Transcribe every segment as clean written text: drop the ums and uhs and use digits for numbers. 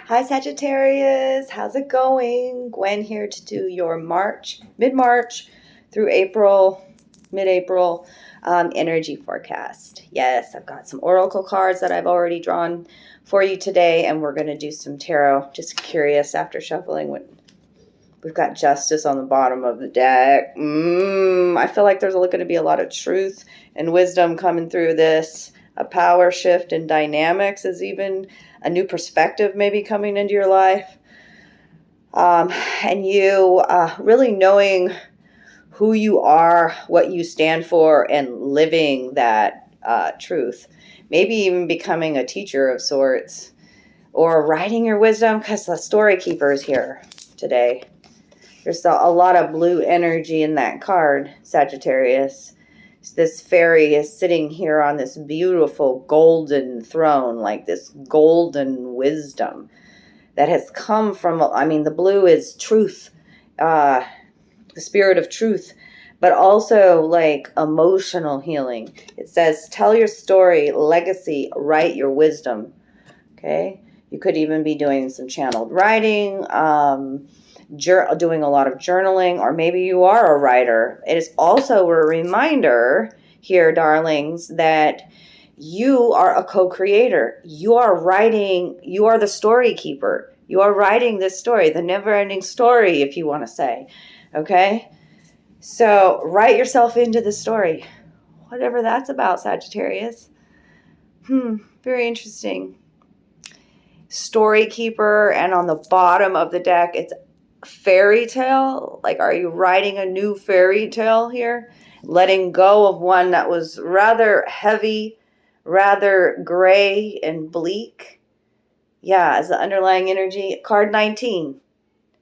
Hi Sagittarius, how's it going? Gwen here to do your mid-March through mid-April energy forecast. Yes, I've got some oracle cards that I've already drawn for you today, and we're going to do some tarot. Just curious after shuffling what we've got. Justice on the bottom of the deck. I feel like there's going to be a lot of truth and wisdom coming through this. A power shift in dynamics is even a new perspective maybe coming into your life. And you really knowing who you are, what you stand for, and living that truth. Maybe even becoming a teacher of sorts, or writing your wisdom, because the story keeper is here today. There's a lot of blue energy in that card, Sagittarius. This fairy is sitting here on this beautiful golden throne, like this golden wisdom that has come from, the blue is truth, the spirit of truth, but also like emotional healing. It says, tell your story, legacy, write your wisdom. Okay. You could even be doing some channeled writing, doing a lot of journaling, or maybe you are a writer. It is also a reminder here, darlings, that you are a co-creator. You are writing, you are the story keeper. You are writing this story, the never-ending story, if you want to say. Okay? So write yourself into the story. Whatever that's about, Sagittarius. Very interesting. Story keeper, and on the bottom of the deck, it's fairy tale. Like, are you writing a new fairy tale here? Letting go of one that was rather heavy, rather gray and bleak. Yeah, as the underlying energy, card 19.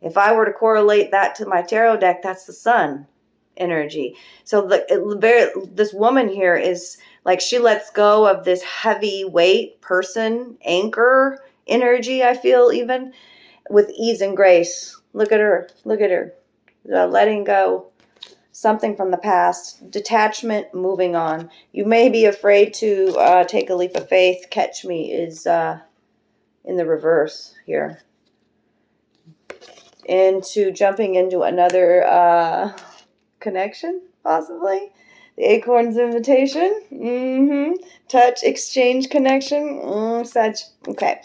If I were to correlate that to my tarot deck, that's the sun energy. So this woman here is like, she lets go of this heavyweight person, anchor energy, I feel, even with ease and grace. Look at her. Look at her. Letting go. Something from the past. Detachment, moving on. You may be afraid to take a leap of faith. Catch me is in the reverse here. Jumping into another connection, possibly. The acorn's invitation. Touch, exchange, connection. Okay.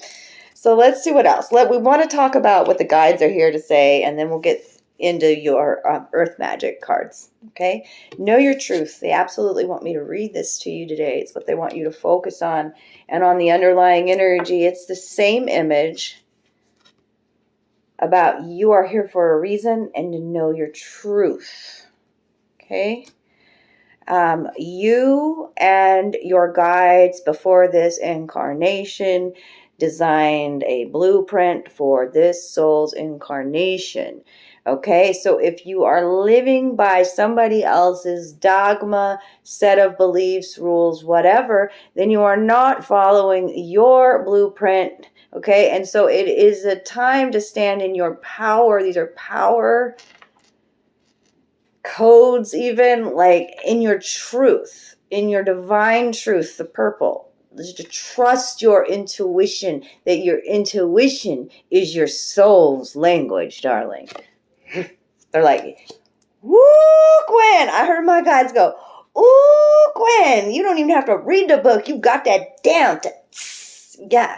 So let's see what else. We want to talk about what the guides are here to say, and then we'll get into your earth magic cards. Okay? Know your truth. They absolutely want me to read this to you today. It's what they want you to focus on. And on the underlying energy, it's the same image about you are here for a reason and to know your truth. Okay? You and your guides before this incarnation designed a blueprint for this soul's incarnation. Okay, so if you are living by somebody else's dogma, set of beliefs, rules, whatever, then you are not following your blueprint. Okay, and so it is a time to stand in your power. These are power codes, even like in your truth, in your divine truth, the purple. To trust your intuition, that your intuition is your soul's language, darling. They're like, woo, Gwyn. I heard my guides go, ooh, Gwyn, you don't even have to read the book. You got that down to, yeah.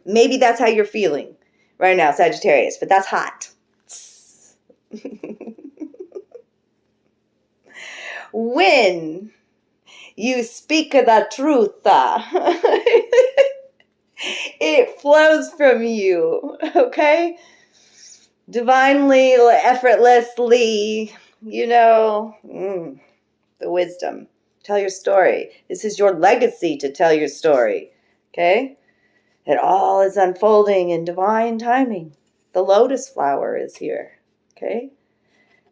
Maybe that's how you're feeling right now, Sagittarius, but that's hot. When you speak the truth, it flows from you, okay? Divinely, effortlessly, the wisdom. Tell your story. This is your legacy to tell your story, okay? It all is unfolding in divine timing. The lotus flower is here, okay?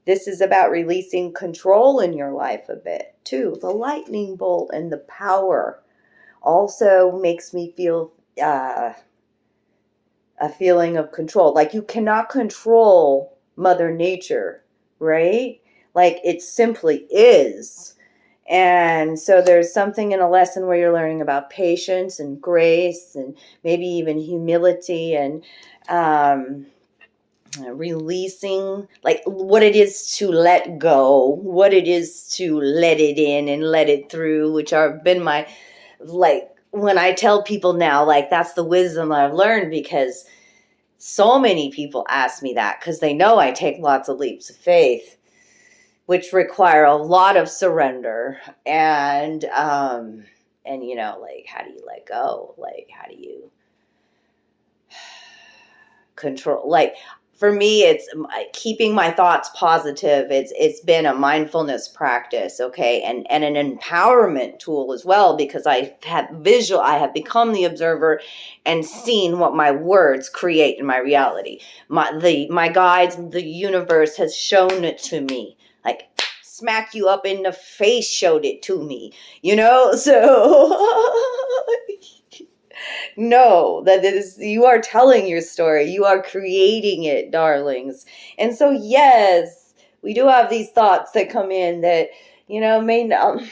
This is about releasing control in your life a bit, too. The lightning bolt and the power also makes me feel a feeling of control. Like, you cannot control Mother Nature, right? Like, it simply is. And so there's something in a lesson where you're learning about patience and grace and maybe even humility and releasing, like what it is to let go, what it is to let it in and let it through, which have been my, like, when I tell people now, like, that's the wisdom I've learned, because so many people ask me that because they know I take lots of leaps of faith, which require a lot of surrender and you know, like, how do you let go? Like, how do you control? Like, for me, it's keeping my thoughts positive. It's been a mindfulness practice, okay, and an empowerment tool as well, because I have become the observer and seen what my words create in my reality. My guides, the universe has shown it to me, like smack you up in the face showed it to me, you know. So no, that is, you are telling your story. You are creating it, darlings. And so, yes, we do have these thoughts that come in that, you know, may not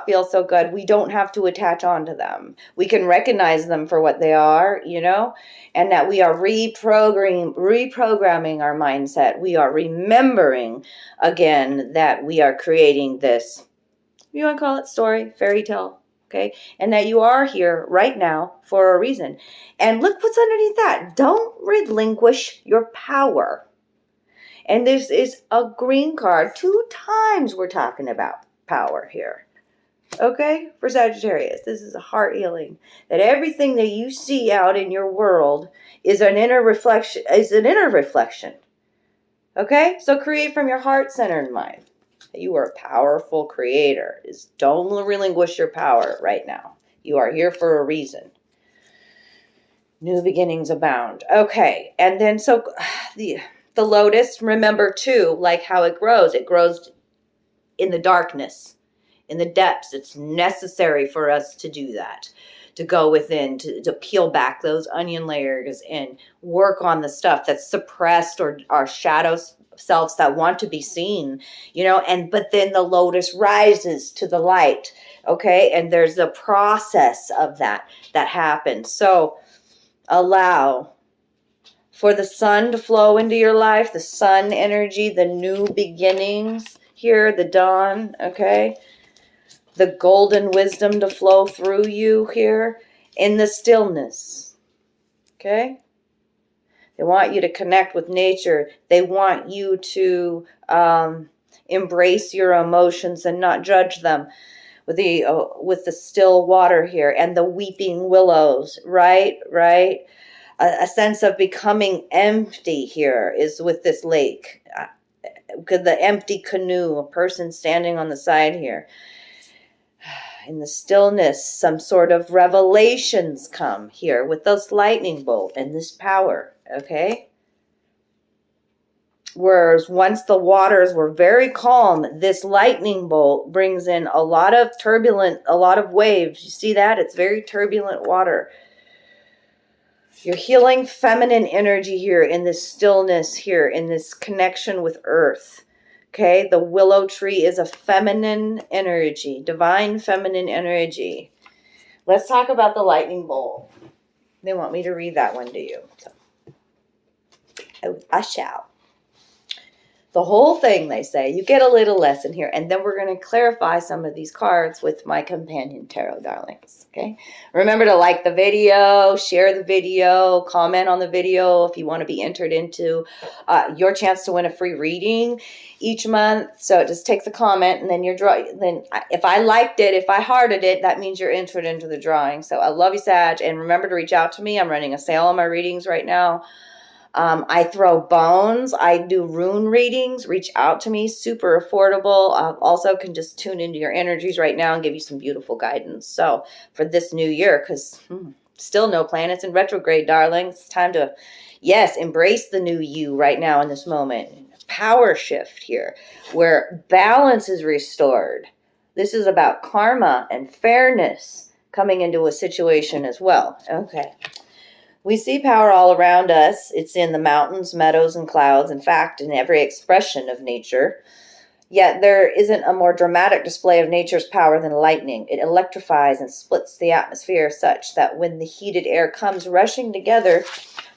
feel so good. We don't have to attach onto them. We can recognize them for what they are, you know, and that we are reprogramming our mindset. We are remembering again that we are creating this, you want to call it story, fairy tale, okay? And that you are here right now for a reason. And look what's underneath that. Don't relinquish your power. And this is a green card. 2 times we're talking about power here. Okay? For Sagittarius, this is a heart healing. That everything that you see out in your world is an inner reflection. Okay? So create from your heart center and mind. You are a powerful creator. Don't relinquish your power right now. You are here for a reason. New beginnings abound. Okay, and then so the lotus, remember too, like how it grows. It grows in the darkness, in the depths. It's necessary for us to do that, to go within, to peel back those onion layers and work on the stuff that's suppressed or our shadows selves that want to be seen, you know. And but then the lotus rises to the light, okay, and there's a process of that happens. So allow for the sun to flow into your life, the sun energy, the new beginnings here, the dawn, okay, the golden wisdom to flow through you here in the stillness, okay. They want you to connect with nature. They want you to embrace your emotions and not judge them with the still water here and the weeping willows, right? A sense of becoming empty here is with this lake. The empty canoe, a person standing on the side here. In the stillness, some sort of revelations come here with this lightning bolt and this power, okay? Whereas once the waters were very calm, this lightning bolt brings in a lot of waves. You see that? It's very turbulent water. You're healing feminine energy here in this stillness here, in this connection with earth. Okay, the willow tree is a feminine energy, divine feminine energy. Let's talk about the lightning bolt. They want me to read that one to you. So I shall. The whole thing, they say, you get a little lesson here, and then we're going to clarify some of these cards with my companion tarot darlings, okay? Remember to like the video, share the video, comment on the video if you want to be entered into your chance to win a free reading each month. So just take the comment, and then then if I liked it, if I hearted it, that means you're entered into the drawing. So I love you, Sag, and remember to reach out to me. I'm running a sale on my readings right now. I throw bones. I do rune readings. Reach out to me. Super affordable. Also can just tune into your energies right now and give you some beautiful guidance. So for this new year, because still no planets in retrograde, darling. It's time to, yes, embrace the new you right now in this moment. Power shift here where balance is restored. This is about karma and fairness coming into a situation as well. Okay. We see power all around us. It's in the mountains, meadows, and clouds. In fact, in every expression of nature. Yet there isn't a more dramatic display of nature's power than lightning. It electrifies and splits the atmosphere such that when the heated air comes rushing together,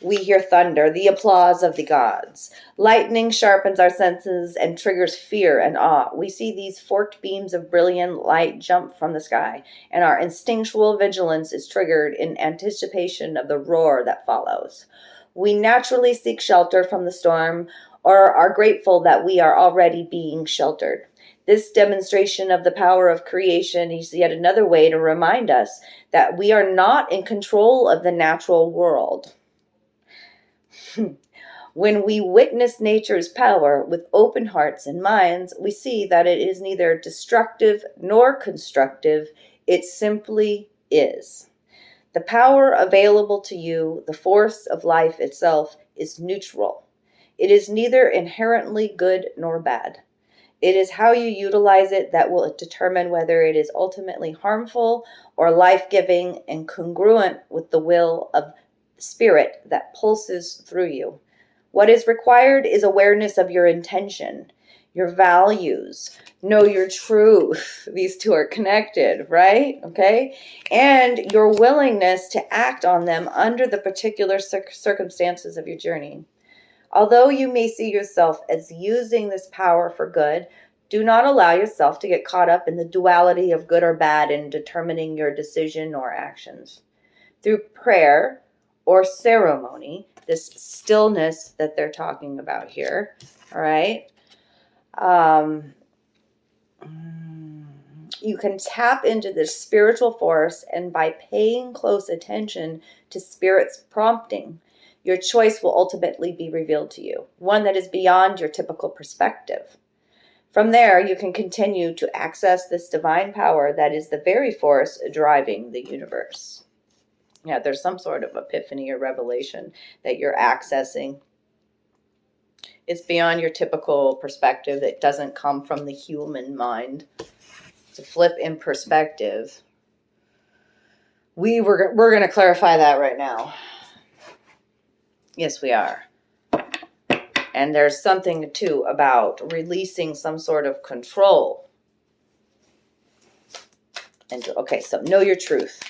we hear thunder, the applause of the gods. Lightning sharpens our senses and triggers fear and awe. We see these forked beams of brilliant light jump from the sky, and our instinctual vigilance is triggered in anticipation of the roar that follows. We naturally seek shelter from the storm, or are grateful that we are already being sheltered. This demonstration of the power of creation is yet another way to remind us that we are not in control of the natural world. When we witness nature's power with open hearts and minds, we see that it is neither destructive nor constructive. It simply is. The power available to you, the force of life itself, is neutral. It is neither inherently good nor bad. It is how you utilize it that will determine whether it is ultimately harmful or life-giving and congruent with the will of spirit that pulses through you. What is required is awareness of your intention, your values, know your truth. These two are connected, right? Okay? And your willingness to act on them under the particular circumstances of your journey. Although you may see yourself as using this power for good, do not allow yourself to get caught up in the duality of good or bad in determining your decision or actions. Through prayer or ceremony, this stillness that they're talking about here, all right, you can tap into this spiritual force, and by paying close attention to Spirit's prompting, your choice will ultimately be revealed to you, one that is beyond your typical perspective. From there, you can continue to access this divine power that is the very force driving the universe. Yeah, there's some sort of epiphany or revelation that you're accessing. It's beyond your typical perspective. It doesn't come from the human mind. To flip in perspective. We're going to clarify that right now. Yes, we are. And there's something, too, about releasing some sort of control. And okay, so know your truth.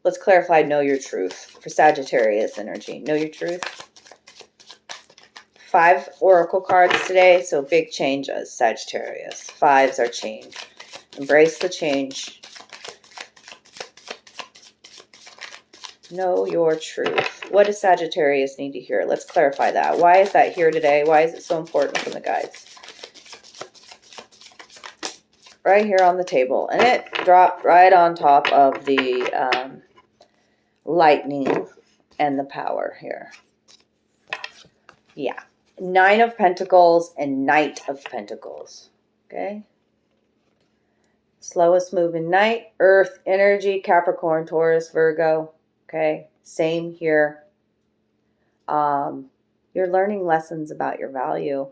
Let's clarify know your truth for Sagittarius energy. Know your truth. 5 oracle cards today, so big changes, Sagittarius. 5s are change. Embrace the change. Know your truth. What does Sagittarius need to hear? Let's clarify that. Why is that here today? Why is it so important from the guides? Right here on the table. And it dropped right on top of the lightning and the power here. Yeah. 9 of Pentacles and Knight of Pentacles. Okay. Slowest moving night, Earth energy, Capricorn, Taurus, Virgo. Okay, same here. You're learning lessons about your value.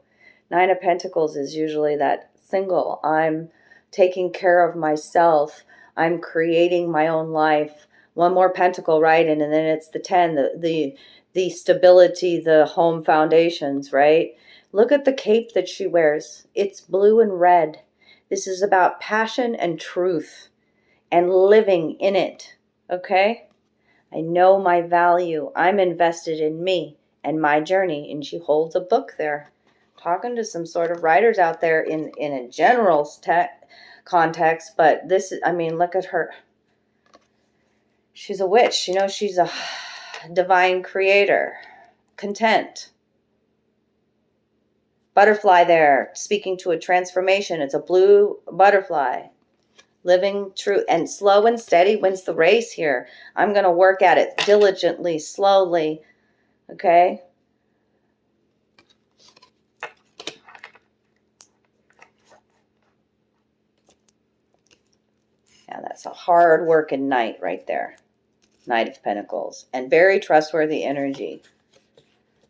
9 of Pentacles is usually that single. I'm taking care of myself. I'm creating my own life. One more pentacle, right? And then it's the 10, the stability, the home foundations, right? Look at the cape that she wears. It's blue and red. This is about passion and truth and living in it, okay? I know my value. I'm invested in me and my journey. And she holds a book there. Talking to some sort of writers out there in a general context. But this is, I mean, look at her. She's a witch. You know, she's a divine creator. Content. Butterfly there. Speaking to a transformation. It's a blue butterfly. Living true and slow and steady wins the race here. I'm going to work at it diligently, slowly. Okay? Yeah, that's a hard working knight right there. Knight of Pentacles. And very trustworthy energy.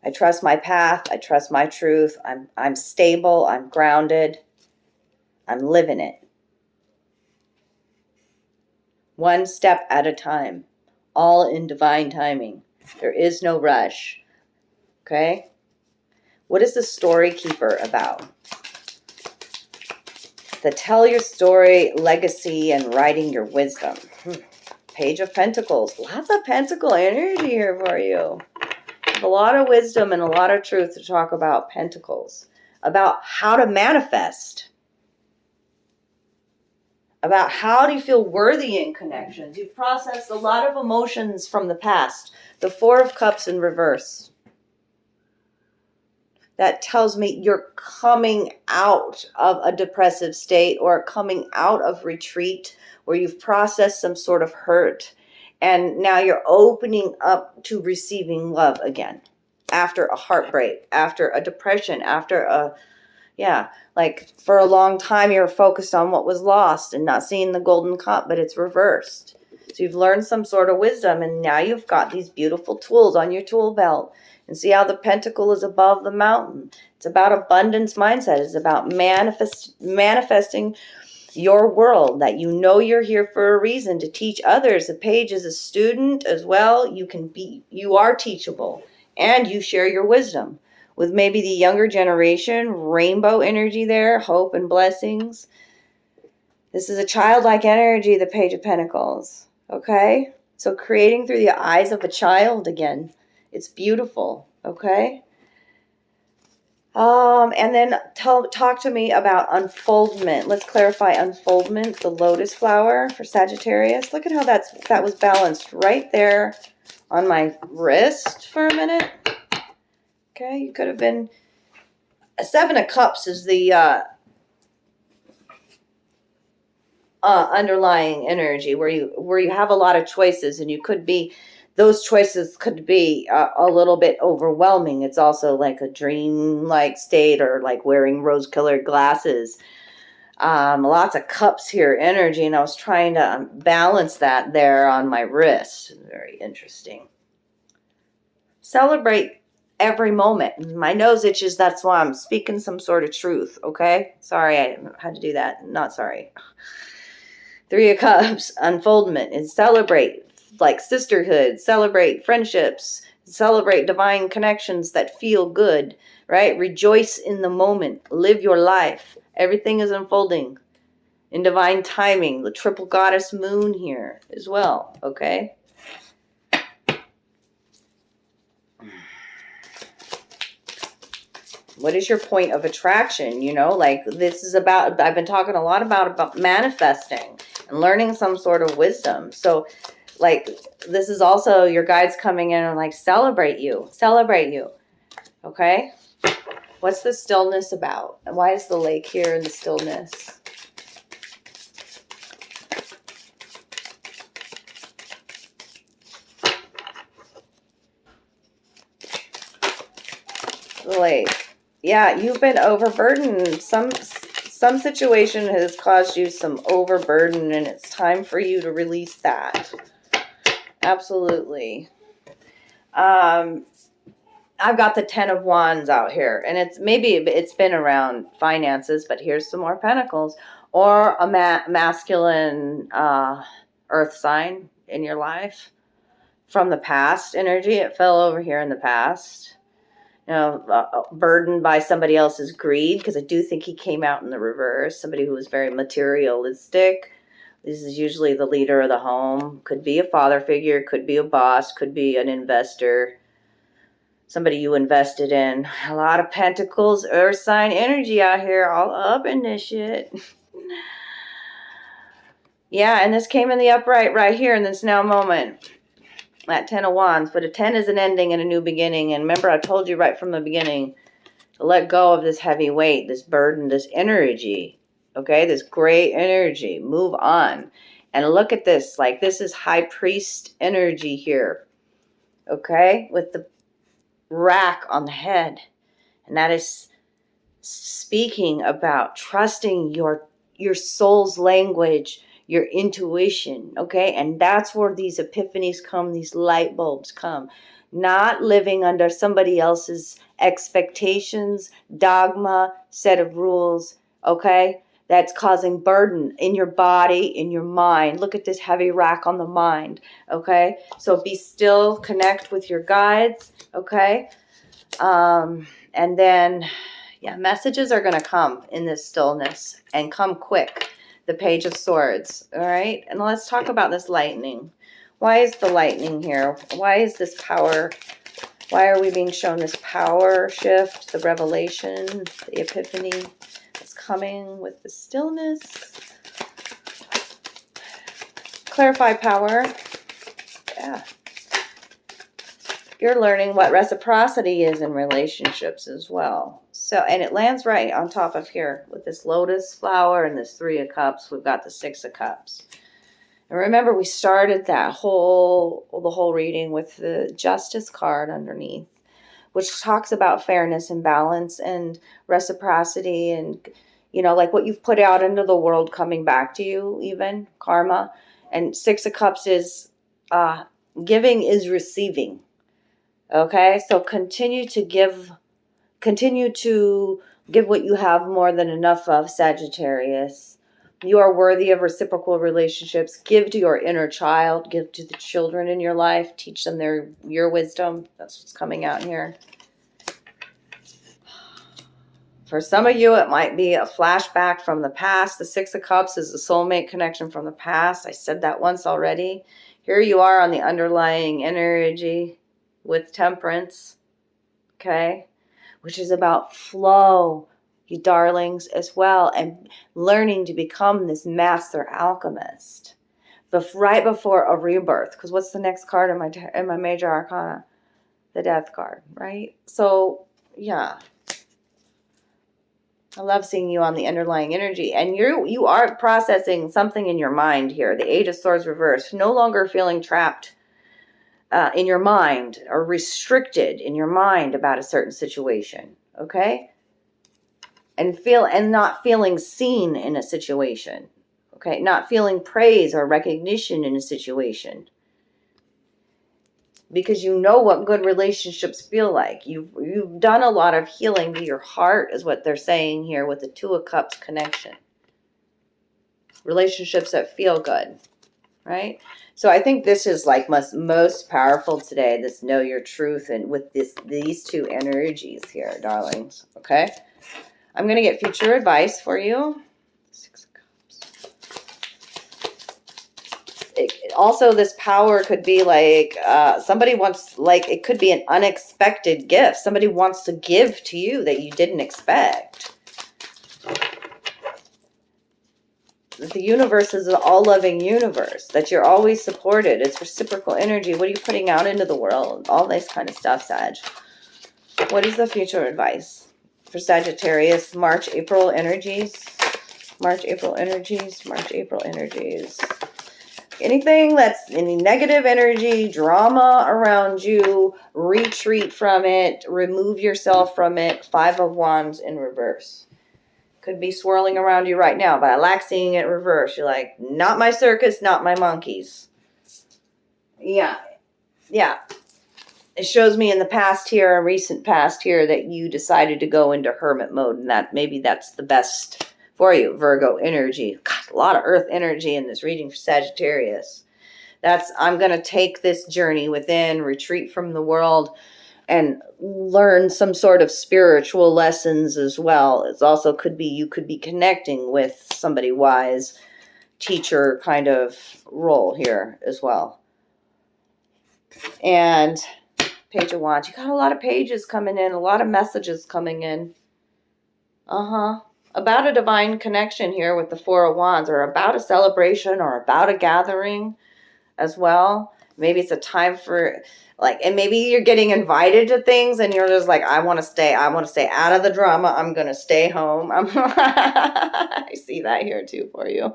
I trust my path. I trust my truth. I'm stable. I'm grounded. I'm living it. One step at a time, all in divine timing. There is no rush. Okay? What is the story keeper about? The tell your story, legacy, and writing your wisdom. Page of Pentacles. Lots of pentacle energy here for you. A lot of wisdom and a lot of truth to talk about pentacles. About how to manifest. About how do you feel worthy in connections. You've processed a lot of emotions from the past. The Four of Cups in reverse. That tells me you're coming out of a depressive state or coming out of retreat where you've processed some sort of hurt. And now you're opening up to receiving love again. After a heartbreak, after a depression, after a, like for a long time you're focused on what was lost and not seeing the golden cup, but it's reversed. So you've learned some sort of wisdom and now you've got these beautiful tools on your tool belt. And see how the pentacle is above the mountain. It's about abundance mindset. It's about manifesting your world, that you know you're here for a reason to teach others. The page is a student as well. You are teachable and you share your wisdom with maybe the younger generation, rainbow energy there, hope and blessings. This is a childlike energy, the Page of Pentacles. Okay? So creating through the eyes of a child again. It's beautiful, okay? And then talk to me about unfoldment. Let's clarify unfoldment, the lotus flower for Sagittarius. Look at how that was balanced right there on my wrist for a minute. Okay, you could have been... A Seven of Cups is the underlying energy where you have a lot of choices and you could be... Those choices could be a little bit overwhelming. It's also like a dream-like state or like wearing rose-colored glasses. Lots of cups here, energy, and I was trying to balance that there on my wrist. Very interesting. Celebrate every moment. My nose itches, that's why I'm speaking some sort of truth, okay? Sorry, I had to do that. Not sorry. Three of Cups, unfoldment, is celebrate. Like sisterhood, celebrate friendships, celebrate divine connections that feel good, right? Rejoice in the moment, live your life. Everything is unfolding in divine timing. The triple goddess moon here as well, okay? What is your point of attraction? You know, like this is about, I've been talking a lot about manifesting and learning some sort of wisdom. So like, this is also your guides coming in and like, celebrate you, okay? What's the stillness about? And why is the lake here in the stillness? The lake. Yeah, you've been overburdened. Some situation has caused you some overburden and it's time for you to release that. Absolutely. I've got the Ten of Wands out here, and it's been around finances, but here's some more pentacles, or a masculine earth sign in your life from the past energy. It fell over here in the past, burdened by somebody else's greed, because I do think he came out in the reverse. Somebody who was very materialistic. This is usually the leader of the home. Could be a father figure, could be a boss, could be an investor. Somebody you invested in. A lot of pentacles, earth sign energy out here, all up in this shit. Yeah, and this came in the upright right here in this now moment. That Ten of Wands. But a 10 is an ending and a new beginning. And remember, I told you right from the beginning to let go of this heavy weight, this burden, this energy. Okay, this gray energy. Move on. And look at this. Like, this is high priest energy here. Okay, with the rack on the head. And that is speaking about trusting your soul's language, your intuition. Okay, and that's where these epiphanies come, these light bulbs come. Not living under somebody else's expectations, dogma, set of rules. Okay, that's causing burden in your body, in your mind. Look at this heavy rack on the mind, okay? So be still, connect with your guides, okay? And then, Yeah, messages are going to come in this stillness and come quick. The Page of Swords. All right. And let's talk about this lightning. Why is the lightning here? Why is this power? Why are we being shown this power shift, the revelation, the epiphany that's coming with the stillness? Clarify power. Yeah. You're learning what reciprocity is in relationships as well. So, and it lands right on top of here with this lotus flower and this 3 of Cups. We've got the 6 of Cups. And remember, we started the whole reading with the Justice card underneath, which talks about fairness and balance and reciprocity and, you know, like what you've put out into the world coming back to you, even karma. And 6 of Cups is giving is receiving. Okay, so continue to give what you have more than enough of, Sagittarius. You are worthy of reciprocal relationships. Give to your inner child. Give to the children in your life. Teach them your wisdom. That's what's coming out here. For some of you, it might be a flashback from the past. The 6 of Cups is a soulmate connection from the past. I said that once already. Here you are on the underlying energy with Temperance. Okay? Which is about flow, you darlings, as well, and learning to become this master alchemist. But right before a rebirth, because what's the next card in my major arcana? The Death card, right? So, yeah. I love seeing you on the underlying energy. And you are processing something in your mind here. The 8 of Swords reversed. No longer feeling trapped in your mind or restricted in your mind about a certain situation, okay? And not feeling seen in a situation, okay? Not feeling praise or recognition in a situation. Because you know what good relationships feel like. You've done a lot of healing to your heart is what they're saying here with the 2 of Cups connection. Relationships that feel good, right? So I think this is like most powerful today, this know your truth, and with these 2 energies here, darlings, okay? I'm going to get future advice for you. 6 of Cups. Also, this power could be like somebody wants, like it could be an unexpected gift. Somebody wants to give to you that you didn't expect. The universe is an all-loving universe, that you're always supported. It's reciprocal energy. What are you putting out into the world? All this kind of stuff, Sag. What is the future advice for Sagittarius? March, April energies. March, April energies. March, April energies. Anything that's any negative energy, drama around you, retreat from it, remove yourself from it. 5 of Wands in reverse. Could be swirling around you right now, but I like seeing it reverse. You're like, not my circus, not my monkeys. Yeah. Yeah. It shows me in the past here, recent past here, that you decided to go into hermit mode, and that maybe that's the best for you. Virgo energy. God, a lot of earth energy in this reading for Sagittarius. I'm going to take this journey within, retreat from the world, and learn some sort of spiritual lessons as well. It also could be, you could be connecting with somebody wise, teacher kind of role here as well. And Page of Wands. You got a lot of pages coming in, a lot of messages coming in. About a divine connection here with the 4 of Wands, or about a celebration, or about a gathering as well. Maybe it's a time for, like, and maybe you're getting invited to things and you're just like, I want to stay out of the drama. I'm going to stay home. I see that here too for you.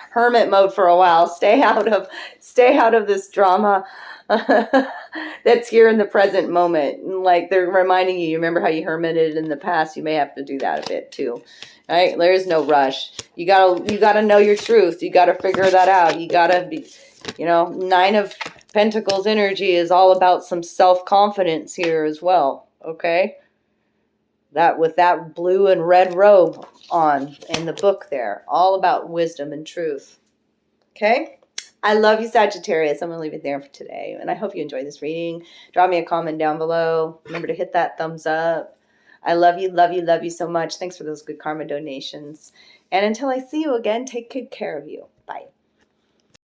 Hermit mode for a while. Stay out of this drama that's here in the present moment. Like, they're reminding you remember how you hermited in the past? You may have to do that a bit too. Right? There's no rush. You gotta know your truth. You gotta figure that out. You gotta be, 9 of Pentacles energy is all about some self-confidence here as well. Okay? That with that blue and red robe on in the book there. All about wisdom and truth. Okay? I love you, Sagittarius. I'm going to leave it there for today. And I hope you enjoyed this reading. Drop me a comment down below. Remember to hit that thumbs up. I love you, love you, love you so much. Thanks for those good karma donations. And until I see you again, take good care of you. Bye.